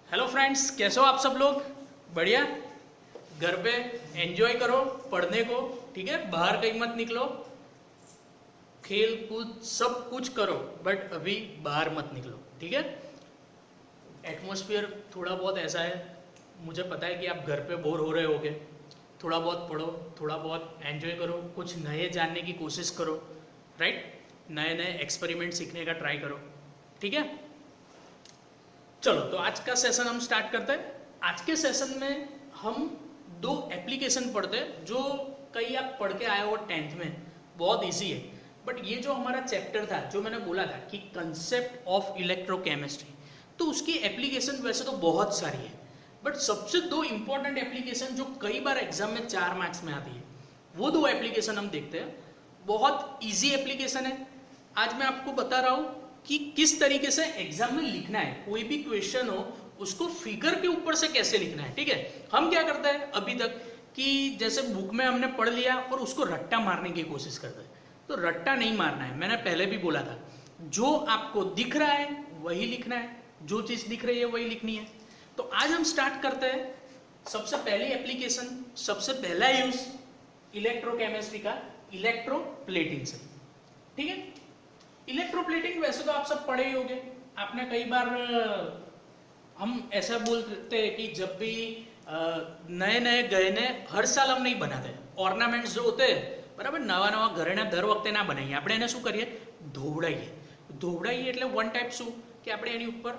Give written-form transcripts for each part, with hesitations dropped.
Hello friends, कैसे हो आप सब लोग? बढ़िया। घर पे एंजॉय करो पढ़ने को, ठीक है? बाहर कहीं मत निकलो, खेल कूद सब कुछ करो, बट अभी बाहर मत निकलो, ठीक है? एटमॉस्फेयर थोड़ा बहुत ऐसा है, मुझे पता है कि आप घर पे बोर हो रहे होगे। थोड़ा बहुत पढ़ो, थोड़ा बहुत एंजॉय करो, कुछ नए जानने की कोशिश करो, राइट? नए नए एक्सपेरिमेंट सीखने का ट्राई करो, ठीक है? चलो, तो आज का सेशन हम स्टार्ट करते हैं। आज के सेशन में हम दो एप्लीकेशन पढ़ते हैं जो कई आप पढ़ के आए हो 10th में, बहुत इजी है। बट ये जो हमारा चैप्टर था, जो मैंने बोला था कि कंसेप्ट ऑफ इलेक्ट्रोकेमिस्ट्री, तो उसकी एप्लीकेशन वैसे तो बहुत सारी है, बट सबसे दो इंपॉर्टेंट एप्लीकेशन जो कई बार एग्जाम में 4 मार्क्स में आती है, वो दो एप्लीकेशन हम देखते हैं। बहुत इजी एप्लीकेशन है। आज मैं आपको बता रहा हूँ कि किस तरीके से एग्जाम में लिखना है। कोई भी क्वेश्चन हो उसको फिगर के ऊपर से कैसे लिखना है, ठीक है? हम क्या करते हैं अभी तक कि जैसे बुक में हमने पढ़ लिया और उसको रट्टा मारने की कोशिश करते हैं। तो रट्टा नहीं मारना है, मैंने पहले भी बोला था। जो आपको दिख रहा है वही लिखना है, जो चीज दिख रही है वही लिखनी है। तो आज हम स्टार्ट करते हैं। सबसे पहली एप्लीकेशन, सबसे पहला यूज इलेक्ट्रोकेमिस्ट्री का इलेक्ट्रोप्लेटिंग से, ठीक है? इलेक्ट्रोप्लेटिंग वैसे तो आप सब पढ़े ही होंगे। आपने कई बार हम ऐसा बोलते हैं कि जब भी नए नए गहने हर साल हम नहीं बनाते, ऑर्नामेंट्स जो होते हैं बराबर, नवा नवा घरेણા દર વખતે ના બનાવીએ, આપણે એને શું કરીએ? ધોવડાઈએ. ધોવડાઈએ એટલે વન ટાઈપ શું કે આપણે એની ઉપર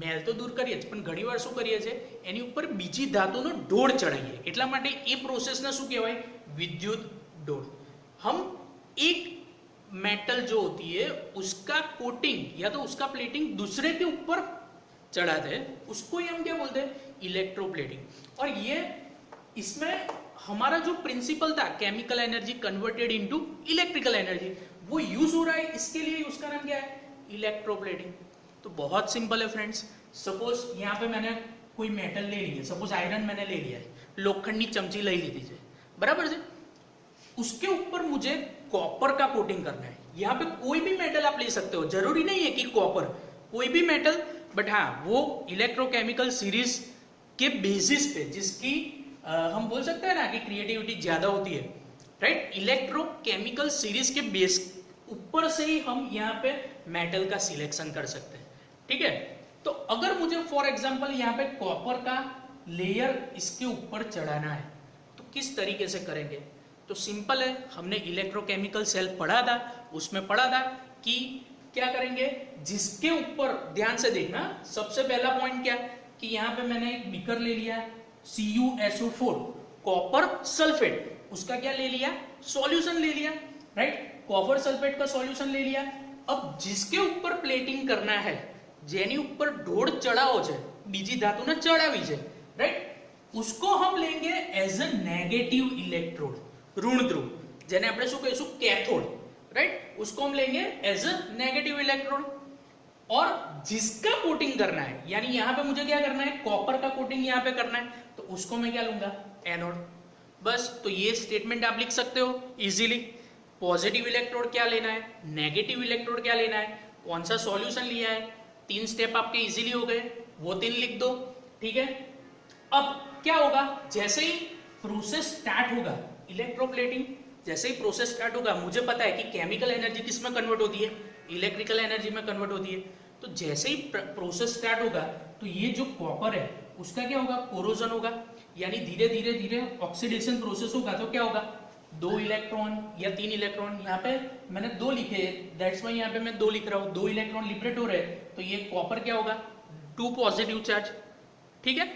મેલ તો દૂર કરીએ જ, પણ ઘણીવાર શું કરીએ છીએ એની ઉપર બીજી ધાતુનો ઢોળ ચડાવીએ, એટલા માટે એ પ્રોસેસને શું કહેવાય? विद्युत ढोल. हम एक मेटल जो होती है उसका कोटिंग या तो उसका प्लेटिंग दूसरे के ऊपर चढ़ाते हैं, उसको ही हम क्या बोलते हैं? इलेक्ट्रोप्लेटिंग. और ये इसमें हमारा जो प्रिंसिपल था chemical energy converted into electrical energy, वो यूज हो रहा है. इसके लिए उसका नाम क्या है? इलेक्ट्रोप्लेटिंग. तो बहुत सिंपल है फ्रेंड्स. सपोज यहाँ पे मैंने कोई मेटल ले लिया, सपोज आयरन मैंने ले लिया है, लोखंड की चमची ले ली थी, बराबर से उसके ऊपर मुझे कॉपर का कोटिंग करना है. यहाँ पे कोई भी मेटल आप ले सकते हो, जरूरी नहीं है कि कॉपर, कोई भी मेटल, बट हाँ वो इलेक्ट्रोकेमिकल सीरीज के बेसिस पे, जिसकी हम बोल सकते हैं ना कि क्रिएटिविटी ज्यादा होती है, राइट? इलेक्ट्रोकेमिकल सीरीज के बेस ऊपर से ही हम यहाँ पे मेटल का सिलेक्शन कर सकते हैं, ठीक है? तो अगर मुझे फॉर एग्जाम्पल यहाँ पे कॉपर का लेयर इसके ऊपर चढ़ाना है, तो किस तरीके से करेंगे? तो सिंपल है, हमने इलेक्ट्रोकेमिकल सेल पढ़ा था, उसमें पढ़ा था कि क्या करेंगे, जिसके ऊपर, ध्यान से देखना, सबसे पहला पॉइंट क्या कि यहाँ पे मैंने एक बीकर ले लिया CuSO4 कॉपर सल्फेट, उसका क्या ले लिया? सॉल्यूशन ले लिया, राइट? कॉपर सल्फेट का सॉल्यूशन ले लिया. अब जिसके ऊपर प्लेटिंग करना है, जेनी ऊपर ढोળ ચડાવો છે, બીજી ધાતુને ચડાવી છે, રાइट? उसको हम लेंगे एज अ नेगेटिव इलेक्ट्रोड, ऋण ध्रुव, જેને આપણે શું કહીશું? Cathode, right? उसको हम लेंगे एज अ नेगेटिव इलेक्ट्रोड. और जिसका कोटिंग करना है, यानी यहां पे मुझे क्या करना है? कॉपर का कोटिंग यहां पे करना है, तो उसको मैं क्या लूंगा? एनोड. बस. तो ये स्टेटमेंट आप लिख सकते हो इजीली. पॉजिटिव इलेक्ट्रोड क्या लेना है, नेगेटिव इलेक्ट्रोड क्या लेना है, कौन सा सॉल्यूशन लिया है, 3 स्टेप आपके इजीली हो गए, वो 3 लिख दो, ठीक है? अब क्या होगा? जैसे ही प्रोसेस स्टार्ट होगा, इलेक्ट्रोप्लेटिंग जैसे ही प्रोसेस स्टार्ट होगा, मुझे पता है कि केमिकल एनर्जी किस में कन्वर्ट होती है? इलेक्ट्रिकल एनर्जी में कन्वर्ट होती है. तो जैसे ही प्रोसेस स्टार्ट होगा, तो ये जो कॉपर है उसका क्या होगा? कोरोजन होगा, यानी धीरे धीरे धीरे ऑक्सीडेशन प्रोसेस होगा. तो क्या होगा? 2 इलेक्ट्रॉन या 3 इलेक्ट्रॉन, यहाँ पे मैंने 2 लिखे, दैट्स वाई यहाँ पे मैं 2 लिख रहा हूँ. 2 इलेक्ट्रॉन लिबरेट हो रहे हैं, तो ये कॉपर क्या होगा? 2 पॉजिटिव चार्ज, ठीक है?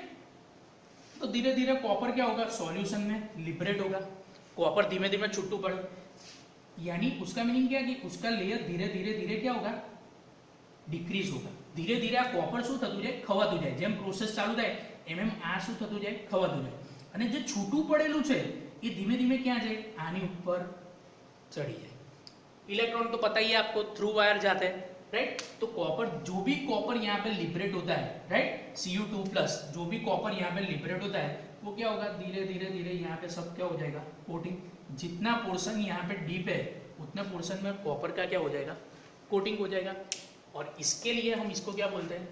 तो धीरे धीरे कॉपर क्या होगा? सॉल्यूशन में लिबरेट होगा. कॉपर धीमे धीमे छुट्टू पड़े, यानी उसका मीनिंग क्या है कि उसका लेयर धीरे धीरे धीरे क्या होगा? डिक्रीज होगा. धीरे धीरे आ कॉपर શું થતું જાય? ખવાતું જાય. જેમ પ્રોસેસ ચાલુ થાય એમ આ શું થતું જાય? ખવાતું જાય. અને જે છૂટું પડેલું છે એ ધીમે ધીમે ક્યાં જાય? આની ઉપર ચડી જાય. इलेक्ट्रॉन तो पता ही है आपको, थ्रू वायर जाते हैं, राइट? तो कॉपर, जो भी कॉपर यहाँ पे लिबरेट होता है, राइट, Cu2+, जो भी कॉपर यहाँ पे लिबरेट होता है, वो क्या होगा? धीरे धीरे धीरे यहाँ पे सब क्या हो जाएगा? कोटिंग. जितना पोर्शन यहाँ पे डीप है, उतने पोर्शन में कॉपर का क्या हो जाएगा? कोटिंग हो जाएगा. और इसके लिए हम इसको क्या बोलते हैं?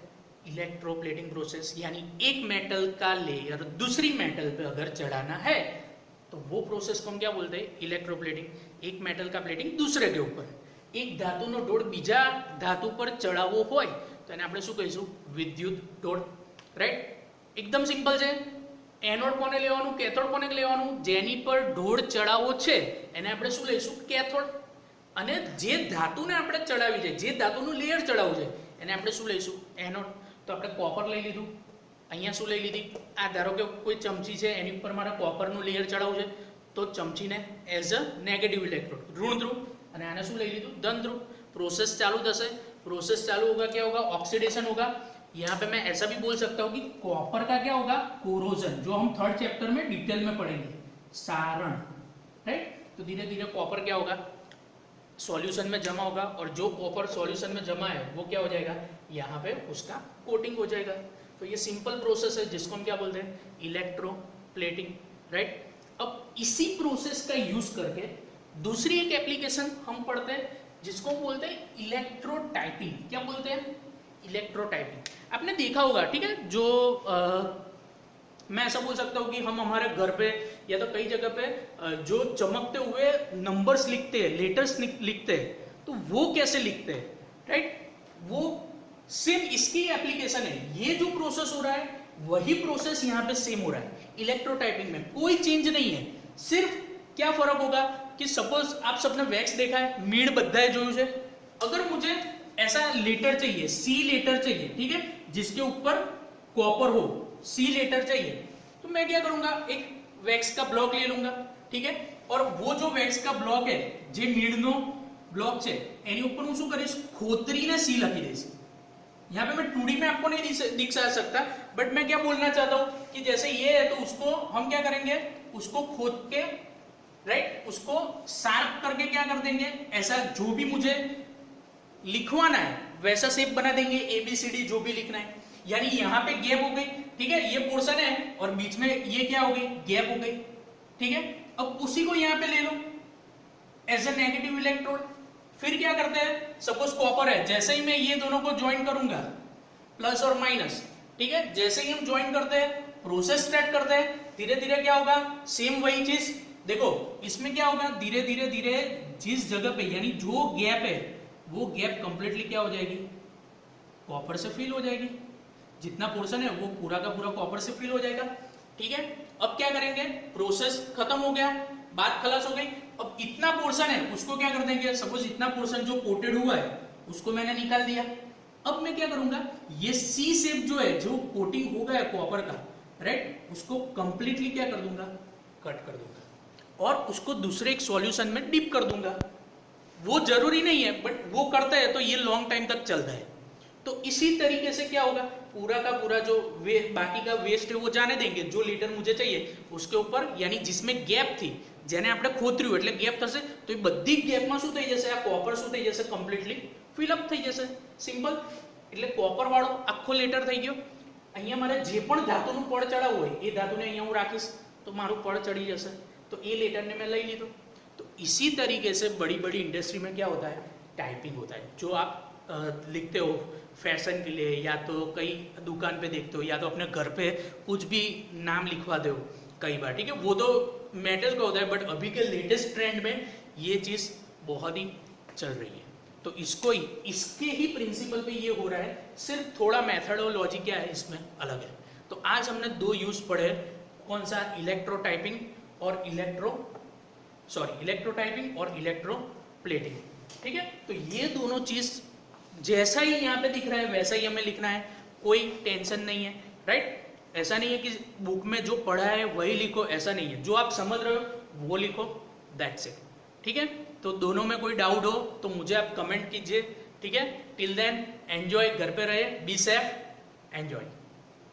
इलेक्ट्रोप्लेटिंग प्रोसेस, यानी एक मेटल का लेयर दूसरी मेटल पे अगर चढ़ाना है तो वो प्रोसेस को हम क्या बोलते हैं, इलेक्ट्रोप्लेटिंग। एक मेटल का प्लेटिंग दूसरे के ऊपर, एक धाતુનો ઢોળ બીજા ધાતુ પર ચડાવવો હોય તો એને આપણે શું કહીશું, વિદ્યુત ઢોળ, રાઈટ। એકદમ સિમ્પલ છે। એનોડ કોને લેવાનું, કેથોડ કોને લેવાનું, જેની પર ઢોળ ચડાવવો છે એને આપણે શું લઈશું, કેથોડ। અને જે ધાતુને આપણે ચડાવી છે, જે ધાતુનું લેયર ચડાવવું છે એને આપણે શું લઈશું, એનોડ। તો આપણે કોપર લઈ લીધું, અહીંયા શું લઈ લીધી, આ ધારો કે કોઈ ચમચી છે એની ઉપર મારે કોપરનું લેયર ચડાવવું છે તો ચમચીને એઝ અ નેગેટિવ ઇલેક્ટ્રોડ, ઋણ ધ્રુવ, અને આને શું લઈ લીધું, ધન ध्रुव। प्रोसेस चालू થશે, प्रोसेस चालू होगा, क्या होगा, ऑक्सीडेशन होगा। यहाँ पे मैं ऐसा भी बोल सकता हूँ कि कॉपर का क्या होगा, कोरोजन, जो हम थर्ड चैप्टर में डिटेल में पढ़ेंगे, सारण, राइट। तो धीरे धीरे कॉपर क्या होगा, सॉल्यूशन में जमा होगा, और जो कॉपर सॉल्यूशन में जमा है वो क्या हो जाएगा, यहाँ पे उसका कोटिंग हो जाएगा। तो ये सिंपल प्रोसेस है जिसको हम क्या बोलते हैं, इलेक्ट्रोप्लेटिंग, राइट। अब इसी प्रोसेस का यूज करके दूसरी एक एप्लीकेशन हम पढ़ते हैं जिसको बोलते हैं इलेक्ट्रोटाइपिंग। क्या बोलते हैं, इलेक्ट्रोटाइपिंग। आपने देखा होगा, ठीक है, जो मैं ऐसा बोल सकता हूँ कि हम हमारे घर पे या तो कई जगह पे जो चमकते हुए नंबर्स लिखते हैं, लेटर्स लिखते हैं, तो वो कैसे लिखते हैं, राइट। वो सेम इसकी एप्लीकेशन है। ये जो प्रोसेस हो रहा है वही प्रोसेस यहाँ पे सेम हो रहा है इलेक्ट्रोटाइपिंग में, कोई चेंज नहीं है। सिर्फ क्या फर्क होगा कि सपोज आप सबने वैक्स देखा है, मीड बधाए जोયું છે। अगर मुझे ऐसा लेटर चाहिए, सी लेटर चाहिए, ठीक है, जिसके ऊपर कॉपर हो, सी लेटर चाहिए, तो मैं क्या करूंगा, एक वैक्स का ब्लॉक ले लूंगा, ठीक है, और वो जो वैक्स का ब्लॉक है, जे मीड नो ब्लॉक है, एनी ऊपर હું શું કરીશ, ખોતરીને सी લખી દઈશ। यहाँ पे मैं 2D में आपको नहीं दिखा सकता, बट मैं क्या बोलना चाहता हूँ कि जैसे ये है तो उसको हम क्या करेंगे, उसको खोद के, राइट, उसको शार्प करके क्या कर देंगे, ऐसा जो भी मुझे लिखवाना है वैसा शेप बना देंगे, ABCD जो भी लिखना है। यानी यहाँ पे गैप हो गई, ठीक है, ये पोर्शन है और बीच में ये क्या हो गई, गैप हो गई, ठीक है। अब उसी को यहाँ पे ले लो एज ए नेगेटिव इलेक्ट्रोड। फिर क्या करते हैं, सपोज कॉपर है, जैसे ही मैं ये दोनों को ज्वाइन करूंगा, प्लस और माइनस, ठीक है, जैसे ही हम ज्वाइन करते हैं, प्रोसेस स्टार्ट करते हैं, धीरे धीरे क्या होगा, सेम वही चीज। देखो इसमें क्या होगा, धीरे धीरे धीरे जिस जगह पे, यानी जो गैप है वो गैप कंप्लीटली क्या हो जाएगी, कॉपर से फिल हो जाएगी। जितना पोर्शन है वो पूरा का पूरा कॉपर से फिल हो जाएगा, ठीक है। अब क्या करेंगे, प्रोसेस खत्म हो गया, बात खलास हो गई। अब इतना पोर्शन है उसको क्या कर देंगे, सपोज इतना पोर्शन जो कोटेड हुआ है उसको मैंने निकाल दिया। अब मैं क्या करूंगा, ये सी शेप जो है, जो कोटिंग हो गया है कॉपर का, राइट, उसको कंप्लीटली क्या कर दूंगा, कट कर दूंगा, और उसको दूसरे एक सॉल्यूशन में डिप कर दूंगा। वो जरूरी नहीं है, बट वो करते हैं तो ये लॉन्ग टाइम तक चलता है। तो इसी तरीके से क्या होगा, पूरा का पूरा जो बाकी का वेस्ट है वो जाने देंगे, जो लीटर मुझे चाहिए उसके ऊपर, यानी जिसमें गैप थी, જેને આપણે ખોતર્યું એટલે ગેપ થશે, તો એ બધી ગેપમાં શું થઈ જશે, આ કોપર શું થઈ જશે, કમ્પ્લીટલી ફિલ અપ થઈ જશે। સિમ્પલ, એટલે કોપર વાળો આખો લેટર થઈ ગયો। અહીંયા મારે જે પણ ધાતુનું પડ ચડાવવું હોય એ ધાતુને અહીંયા હું રાખીશ તો મારું પડ ચડી જશે, તો એ લેટરને મેં લઈ લીધો। तो इसी तरीके से बड़ी बड़ी इंडस्ट्री में क्या होता है, टाइपिंग होता है। जो आप लिखते हो फैशन के लिए, या तो कई दुकान पे देखते हो, या तो अपने घर पे कुछ भी नाम लिखवा दो कई बार, ठीक है, वो तो मेटल का होता है, बट अभी के लेटेस्ट ट्रेंड में ये चीज़ बहुत ही चल रही है। तो इसको ही, इसके ही प्रिंसिपल पे ये हो रहा है, सिर्फ थोड़ा मेथडोलॉजी क्या है इसमें अलग है। तो आज हमने दो यूज पढ़े, कौन सा, इलेक्ट्रोटाइपिंग और इलेक्ट्रोटाइपिंग और इलेक्ट्रोप्लेटिंग, ठीक है। तो ये दोनों चीज जैसा ही यहाँ पे दिख रहा है वैसा ही हमें लिखना है, कोई टेंशन नहीं है, राइट। ऐसा नहीं है कि बुक में जो पढ़ा है वही लिखो, ऐसा नहीं है, जो आप समझ रहे हो वो लिखो, दैट्स इट, ठीक है। तो दोनों में कोई डाउट हो तो मुझे आप कमेंट कीजिए, ठीक है। टिल देन एंजॉय, घर पे रहे, बी सेफ, एंजॉय।